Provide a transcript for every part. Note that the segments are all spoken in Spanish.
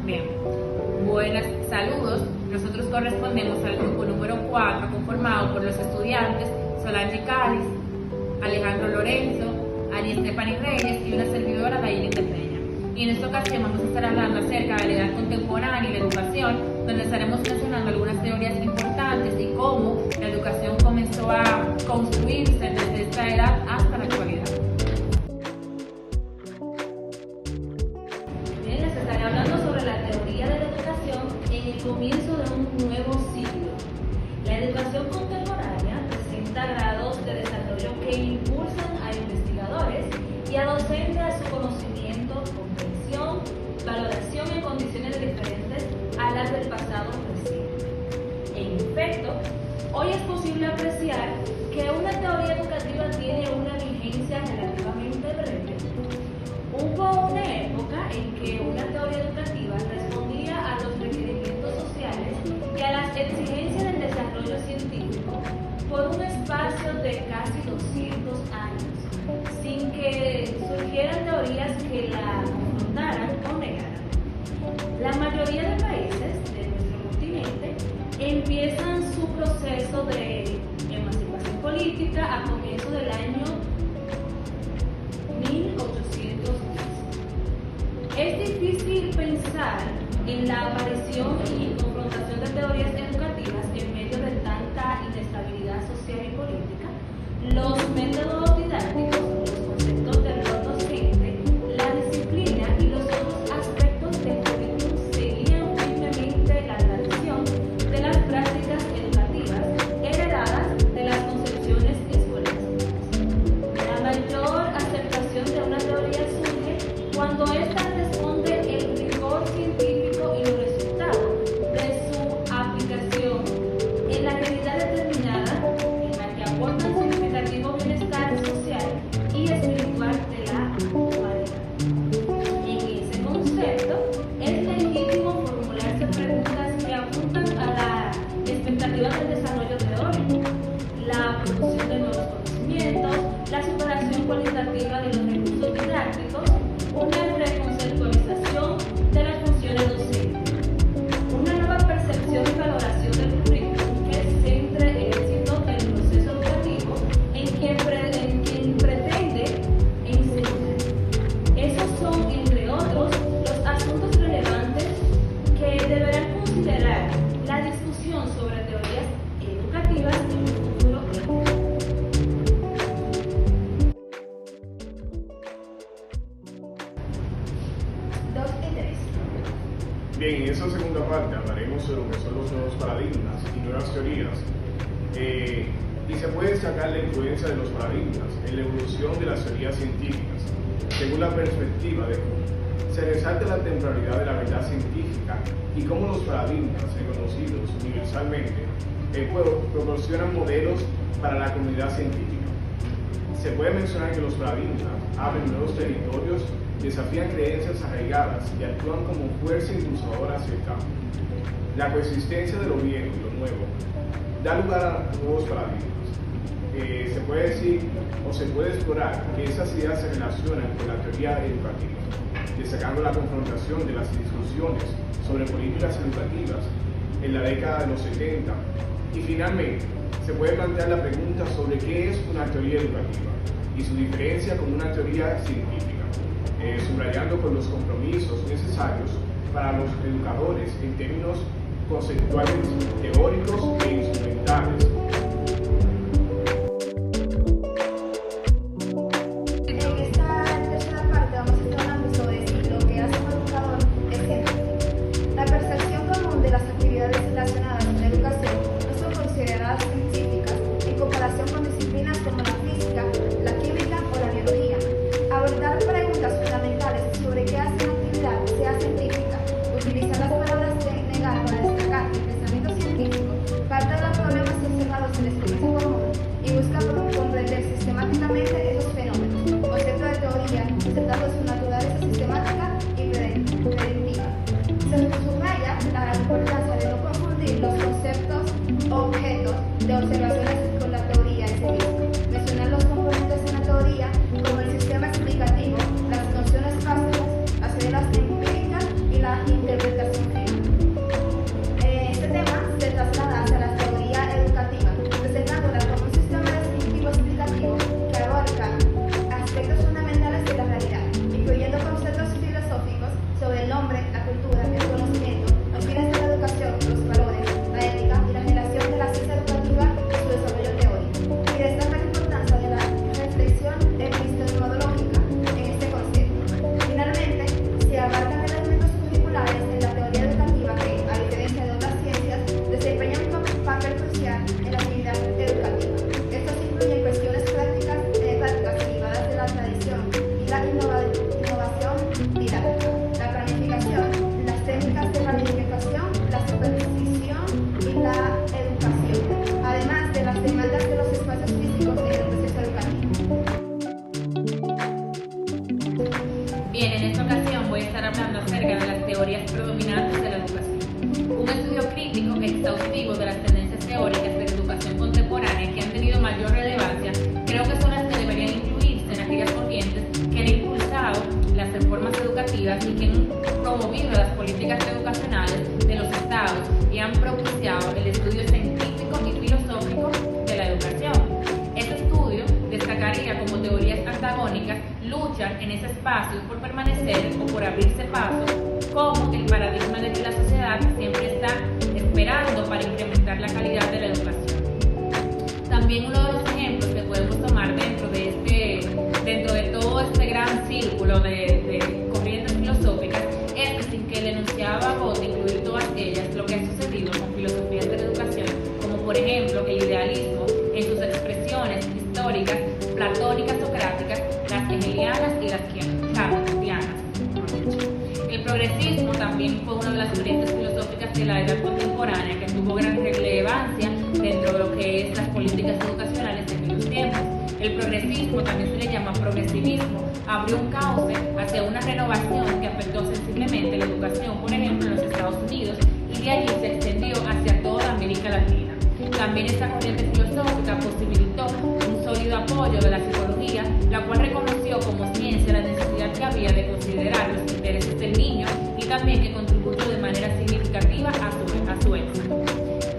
Bien, buenas, saludos. Nosotros correspondemos al grupo número 4, conformado por los estudiantes Solange Cáliz, Alejandro Lorenzo, Ari Estefany Reyes y una servidora, Dayeli Peña. Y en esta ocasión vamos a estar hablando acerca de la edad contemporánea y la educación, donde estaremos mencionando algunas teorías importantes y cómo la educación comenzó a construirse desde esta edad hasta la actualidad. Bien, les estaré hablando sobre la teoría de la educación en el comienzo de un nuevo siglo. La educación contemporánea presenta grados de desarrollo que impulsan a investigadores y a docentes a su conocimiento, comprensión, valoración en condiciones diferentes a las del pasado reciente. En efecto, hoy es posible apreciar que una teoría educativa tiene una vigencia relativamente breve. Hubo una época en que una teoría educativa respondía a los requerimientos sociales y a las exigencias del desarrollo científico por un espacio de casi 200 años, sin que surgieran teorías que la confrontaran o negaran. La mayoría de países de nuestro continente empiezan su proceso de emancipación política a comienzos del año 1810. Es difícil pensar en la aparición y confrontación de teorías educativas en medio de tanta inestabilidad social y política. Los métodos didácticos, los conceptos del rol docente, la disciplina y los otros aspectos del currículum seguían firmemente la tradición de las prácticas educativas heredadas de las concepciones escolásticas. La mayor aceptación de una teoría surge cuando ésta responde el rigor científico y los resultados de su aplicación en la realidad determinada, en la que aportan significativo bienestar social y espiritual de la humanidad. En ese concepto, es legítimo formularse preguntas que apuntan a la expectativa del desarrollo teórico, la producción de nuevos conocimientos, la superación cualitativa de los recursos didácticos, una reconceptualización de las funciones docentes, una nueva percepción y valoración del currículum que centre el éxito del proceso educativo en quien pretende enseñar. Esos son, entre otros, los asuntos relevantes que deberán considerar la discusión sobre teorías educativas en un futuro inmediato. 2 y 3. Bien, en esa segunda parte hablaremos sobre lo que son los nuevos paradigmas y nuevas teorías. Y se puede destacar la influencia de los paradigmas en la evolución de las teorías científicas. Según la perspectiva de Kuhn, se resalta la temporalidad de la verdad científica y cómo los paradigmas reconocidos universalmente proporcionan modelos para la comunidad científica. Se puede mencionar que los paradigmas abren nuevos territorios, desafían creencias arraigadas y actúan como fuerza impulsadora hacia el cambio. La coexistencia de lo viejo y lo nuevo da lugar a nuevos paradigmas. Se puede decir o se puede explorar que esas ideas se relacionan con la teoría educativa, destacando la confrontación de las discusiones sobre políticas educativas en la década de los 70. Y finalmente, se puede plantear la pregunta sobre qué es una teoría educativa y su diferencia con una teoría científica, subrayando con los compromisos necesarios para los educadores en términos conceptuales, teóricos e instrumentales. En esta tercera parte vamos a estar hablando sobre si lo que hace un educador es científico. La percepción común de las actividades relacionadas con la educación no son consideradas científicas en comparación con disciplinas como la física, la química o la biología. Abordar preguntas fundamentales sobre qué hace una actividad sea científica, utilizar las palabras de negar para destacar el pensamiento científico, parte de los problemas observados teorías predominantes de la educación. Un estudio crítico e exhaustivo de las tendencias teóricas de la educación contemporánea que han tenido mayor relevancia creo que son las que deberían incluirse en aquellas corrientes que han impulsado las reformas educativas y que han promovido las políticas educacionales de los estados y han propiciado el estudio científico y filosófico de la educación. Este estudio destacaría como teorías antagónicas luchan en ese espacio por permanecer o por abrirse paso, como el paradigma de que la sociedad siempre está esperando para incrementar la calidad de la educación. También uno de los ejemplos que podemos tomar dentro de todo este gran círculo de corrientes filosóficas es que sin que el enunciado agote incluir todas ellas, lo que ha sucedido con filosofías de la educación, como por ejemplo el idealismo en sus expresiones históricas, platónicas, socráticas, las hegelianas y las kantianas. El progresismo también fue una de las corrientes filosóficas de la edad contemporánea que tuvo gran relevancia dentro de lo que es las políticas educacionales de aquellos tiempos. El progresismo, también se le llama progresivismo, abrió un cauce hacia una renovación que afectó sensiblemente la educación, por ejemplo, en los Estados Unidos, y de allí se extendió hacia toda América Latina. También esta corriente filosófica posibilitó un sólido apoyo de la psicología, la cual reconoció como ciencia la necesidad que había de considerar los intereses del niño y también que contribuyó de manera significativa a su éxito.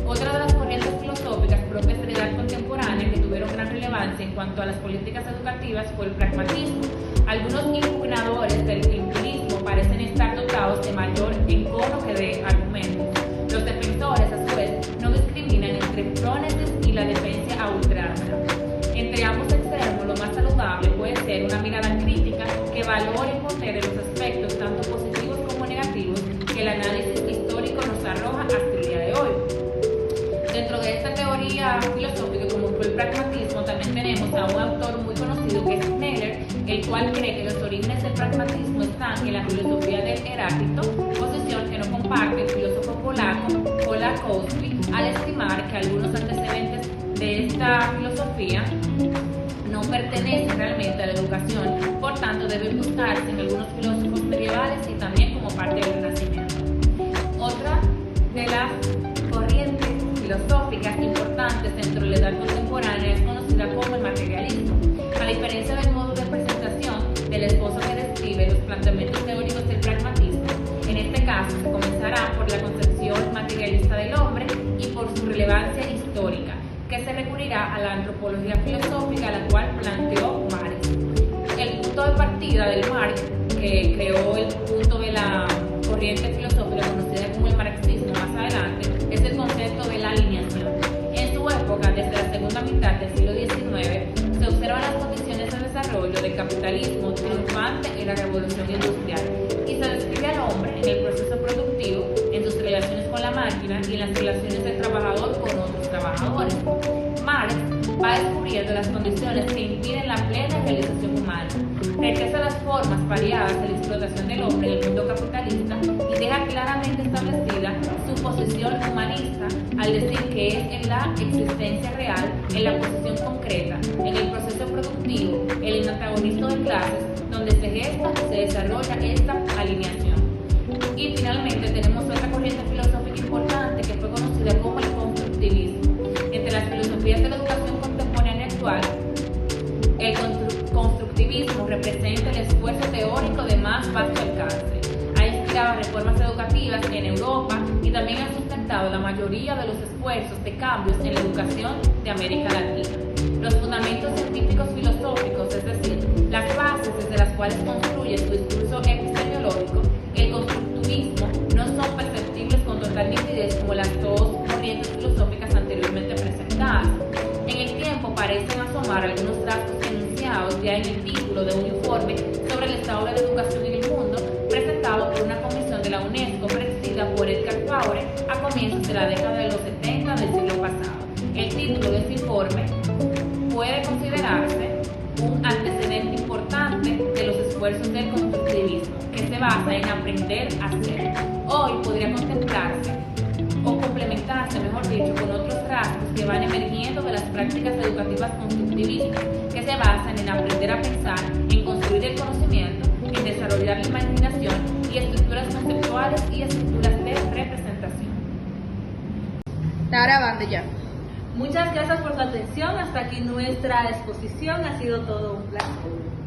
Otra de las corrientes filosóficas propias de la edad contemporánea que tuvieron gran relevancia en cuanto a las políticas educativas fue el pragmatismo. Algunos impugnadores del empirismo parecen estar dotados de mayor encono que de argumentos. Los defensores, a su vez, no discriminan entre prónesis y la defensa a ultranza. Entre ambos extremos, lo más saludable puede ser una mirada crítica que valore y pondere los aspectos tanto positivos como negativos que el análisis histórico nos arroja hasta el día de hoy. Dentro de esta teoría filosófica, como fue el pragmatismo, también tenemos a un autor muy conocido que es Schneller, el cual cree que los orígenes del pragmatismo están en la filosofía de Heráclito, posición que no comparte el filósofo polaco Kolakowski, al estimar que algunos antecedentes de esta filosofía no pertenecen realmente a la educación, por tanto deben buscarse en algunos filósofos medievales y también como parte del Renacimiento. Otra de las corrientes filosóficas importantes dentro de la edad contemporánea es conocida como el materialismo. A diferencia del modo de presentación del esposo que describe los planteamientos teóricos del pragmatismo, en este caso se comenzará por la concepción materialista del hombre y por su relevancia histórica, que se recurrirá a la antropología filosófica, la cual planteó Marx. El punto de partida del Marx, que creó el punto de la corriente filosófica conocida como el marxismo más adelante, es el concepto de la alineación. En su época, desde la segunda mitad del siglo XIX, se observan las condiciones de desarrollo del capitalismo triunfante en la revolución industrial y se describe al hombre en el proceso productivo, en sus relaciones con la máquina y en las relaciones del trabajador con otros trabajadores. Marx va descubriendo las condiciones que impiden la plena realización humana, rechaza las formas variadas de la explotación del hombre en el mundo capitalista y deja claramente establecida su posición humanista al decir que es en la existencia real, en la posición concreta, en el proceso productivo, en el antagonismo de clases, donde se gesta y se desarrolla esta alineación. Y finalmente tenemos otra corriente filosófica importante que fue conocida como el constructivismo. Entre las filosofías de la educación contemporánea actual, el constructivismo representa el esfuerzo teórico de más vasto alcance. Ha inspirado reformas educativas en Europa y también ha sustentado la mayoría de los esfuerzos de cambios en la educación de América Latina. Los fundamentos científicos filosóficos, es decir, las bases desde las cuales construye su discurso epistemológico, el constructivismo, no son perceptibles con total nitidez como las dos corrientes filosóficas anteriormente presentadas. En el tiempo parecen asomar algunos rasgos enunciados ya en el título de un informe sobre el estado de la educación en el mundo, presentado por una comisión de la UNESCO presidida por Edgar Faure a comienzos de la década de los 70 del siglo pasado. El título de este informe puede considerarse un antecedente importante de los esfuerzos del constructivismo, que se basa en aprender a ser. Hoy podría contemplarse o complementarse, mejor dicho, con otros rasgos que van emergiendo de las prácticas educativas constructivistas, que se basan en aprender a pensar, en construir el conocimiento, en desarrollar la imaginación y estructuras conceptuales y estructuras de representación. Está grabando ya. Muchas gracias por su atención. Hasta aquí nuestra exposición. Ha sido todo un placer.